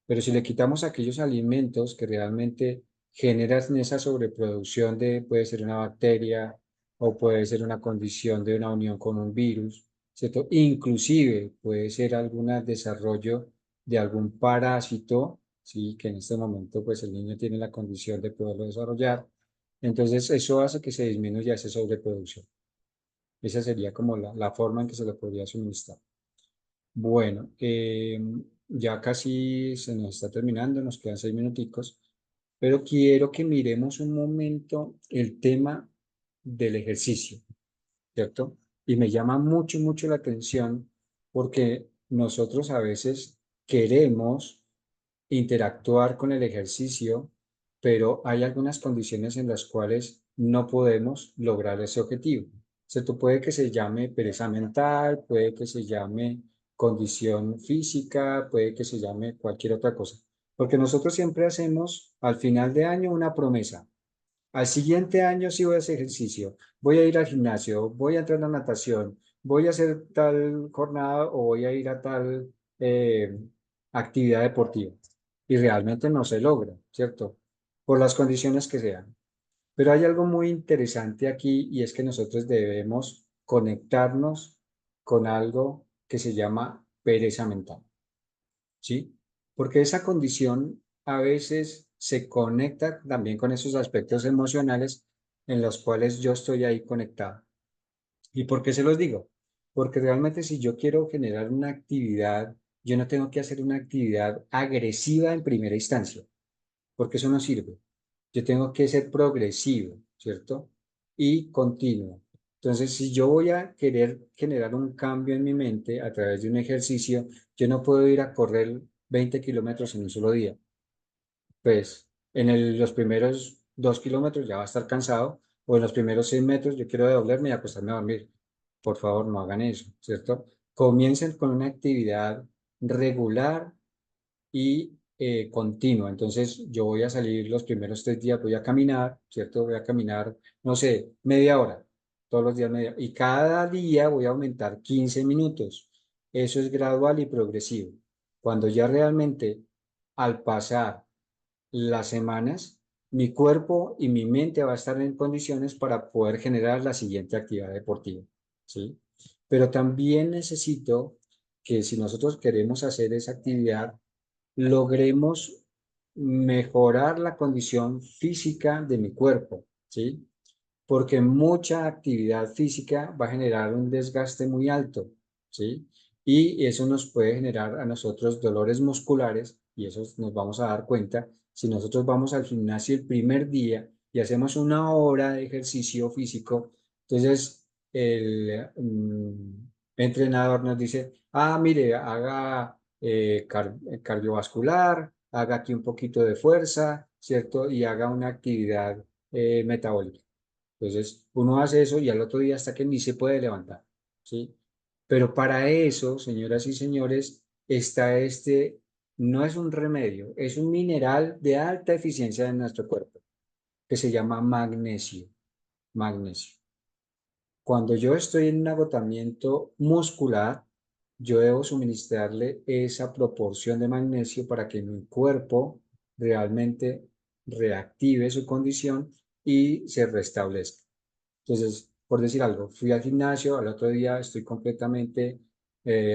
Pero si le quitamos aquellos alimentos que realmente generan esa sobreproducción puede ser una bacteria o puede ser una condición de una unión con un virus, ¿cierto? Inclusive puede ser algún desarrollo de algún parásito, ¿sí? Que en este momento pues el niño tiene la condición de poderlo desarrollar. Entonces eso hace que se disminuya esa sobreproducción. Esa sería como la forma en que se le podría suministrar. Bueno, ya casi se nos está terminando, nos quedan 6 minuticos, pero quiero que miremos un momento el tema del ejercicio, ¿cierto? Y me llama mucho, mucho la atención porque nosotros a veces queremos interactuar con el ejercicio, pero hay algunas condiciones en las cuales no podemos lograr ese objetivo. O sea, puede que se llame pereza mental, puede que se llame condición física, puede que se llame cualquier otra cosa. Porque nosotros siempre hacemos al final de año una promesa. Al siguiente año sí voy a hacer ejercicio, voy a ir al gimnasio, voy a entrar a natación, voy a hacer tal jornada o voy a ir a tal actividad deportiva. Y realmente no se logra, ¿cierto? Por las condiciones que sean. Pero hay algo muy interesante aquí y es que nosotros debemos conectarnos con algo que se llama pereza mental, ¿sí? Porque esa condición a veces se conecta también con esos aspectos emocionales en los cuales yo estoy ahí conectado. ¿Y por qué se los digo? Porque realmente si yo quiero generar una actividad, yo no tengo que hacer una actividad agresiva en primera instancia, porque eso no sirve. Yo tengo que ser progresivo, ¿cierto? Y continuo. Entonces, si yo voy a querer generar un cambio en mi mente a través de un ejercicio, yo no puedo ir a correr 20 kilómetros en un solo día. Pues los primeros 2 kilómetros ya va a estar cansado, o en los primeros 6 metros yo quiero devolverme y acostarme a dormir. Por favor, no hagan eso, ¿cierto? Comiencen con una actividad regular y continua. Entonces, yo voy a salir los primeros 3 días, voy a caminar, ¿cierto? Voy a caminar, no sé, media hora, todos los días media, y cada día voy a aumentar 15 minutos. Eso es gradual y progresivo. Cuando ya realmente, al pasar las semanas, mi cuerpo y mi mente va a estar en condiciones para poder generar la siguiente actividad deportiva, ¿sí? Pero también necesito que si nosotros queremos hacer esa actividad, logremos mejorar la condición física de mi cuerpo, ¿sí? Porque mucha actividad física va a generar un desgaste muy alto, ¿sí? Y eso nos puede generar a nosotros dolores musculares y eso nos vamos a dar cuenta si nosotros vamos al gimnasio el primer día y hacemos 1 hora de ejercicio físico, entonces el entrenador nos dice, mire, haga cardiovascular, haga aquí un poquito de fuerza, ¿cierto? Y haga una actividad metabólica. Entonces, uno hace eso y al otro día hasta que ni se puede levantar, ¿sí? Pero para eso, señoras y señores, está no es un remedio, es un mineral de alta eficiencia en nuestro cuerpo, que se llama magnesio, magnesio. Cuando yo estoy en un agotamiento muscular, yo debo suministrarle esa proporción de magnesio para que mi cuerpo realmente reactive su condición y se restablezca. Entonces, por decir algo, fui al gimnasio, al otro día estoy completamente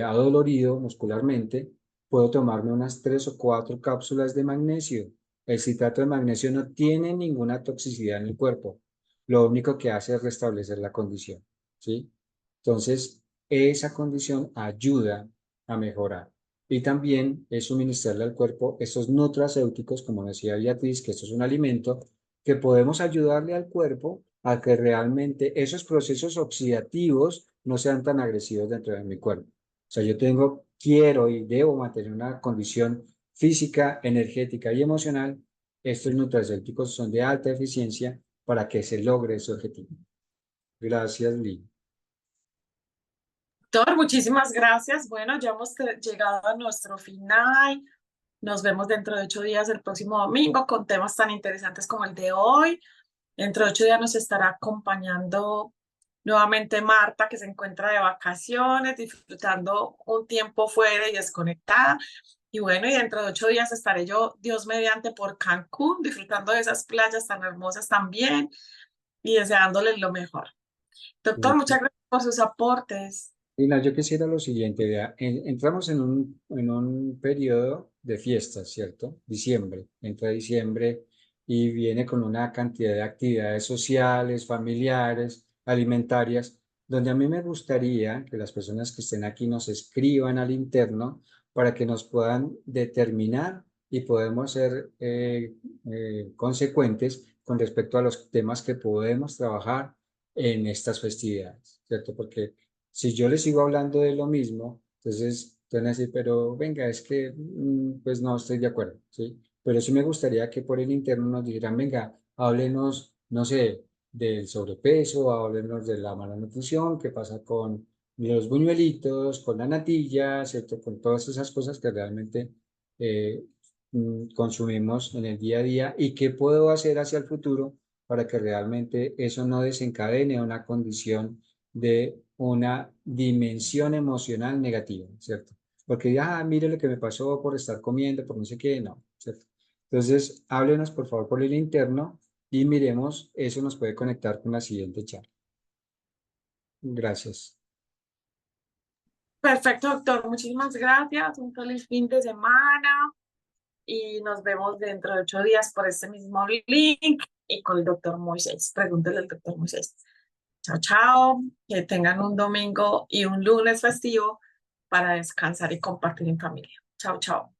adolorido muscularmente, puedo tomarme unas 3 o 4 cápsulas de magnesio. El citrato de magnesio no tiene ninguna toxicidad en el cuerpo. Lo único que hace es restablecer la condición, ¿sí? Entonces, esa condición ayuda a mejorar. Y también es suministrarle al cuerpo estos nutracéuticos, como decía Beatriz, que esto es un alimento que podemos ayudarle al cuerpo a que realmente esos procesos oxidativos no sean tan agresivos dentro de mi cuerpo. O sea, quiero y debo mantener una condición física, energética y emocional. Estos nutracéuticos son de alta eficiencia para que se logre ese objetivo. Gracias, Lee. Doctor, muchísimas gracias. Bueno, ya hemos llegado a nuestro final. Nos vemos dentro de 8 días, el próximo domingo, con temas tan interesantes como el de hoy. Dentro de 8 días nos estará acompañando nuevamente Marta, que se encuentra de vacaciones, disfrutando un tiempo fuera y desconectada. Y bueno, y dentro de 8 días estaré yo, Dios mediante, por Cancún, disfrutando de esas playas tan hermosas también y deseándoles lo mejor. Doctor, muchas gracias por sus aportes. Lina, yo quisiera lo siguiente, vea, entramos en un periodo de fiestas, ¿cierto? Diciembre, entra diciembre y viene con una cantidad de actividades sociales, familiares, alimentarias, donde a mí me gustaría que las personas que estén aquí nos escriban al interno para que nos puedan determinar y podemos ser consecuentes con respecto a los temas que podemos trabajar en estas festividades, ¿cierto? Porque si yo les sigo hablando de lo mismo, entonces Entonces, decir, pero venga, es que pues no estoy de acuerdo, ¿sí? Pero sí me gustaría que por el interno nos dijeran, venga, háblenos, no sé, del sobrepeso, háblenos de la mala nutrición, qué pasa con los buñuelitos, con la natilla, ¿cierto? Con todas esas cosas que realmente eh, consumimos en el día a día y qué puedo hacer hacia el futuro para que realmente eso no desencadene una condición de una dimensión emocional negativa, ¿cierto? Porque, mire lo que me pasó por estar comiendo, por no sé qué, no, ¿cierto? Entonces, háblenos por favor por el interno y miremos, eso nos puede conectar con la siguiente charla. Gracias. Perfecto, doctor. Muchísimas gracias. Un feliz fin de semana y nos vemos dentro de 8 días por este mismo link y con el doctor Moisés. Pregúntele al doctor Moisés. Chao, chao. Que tengan un domingo y un lunes festivo para descansar y compartir en familia. Chao, chao.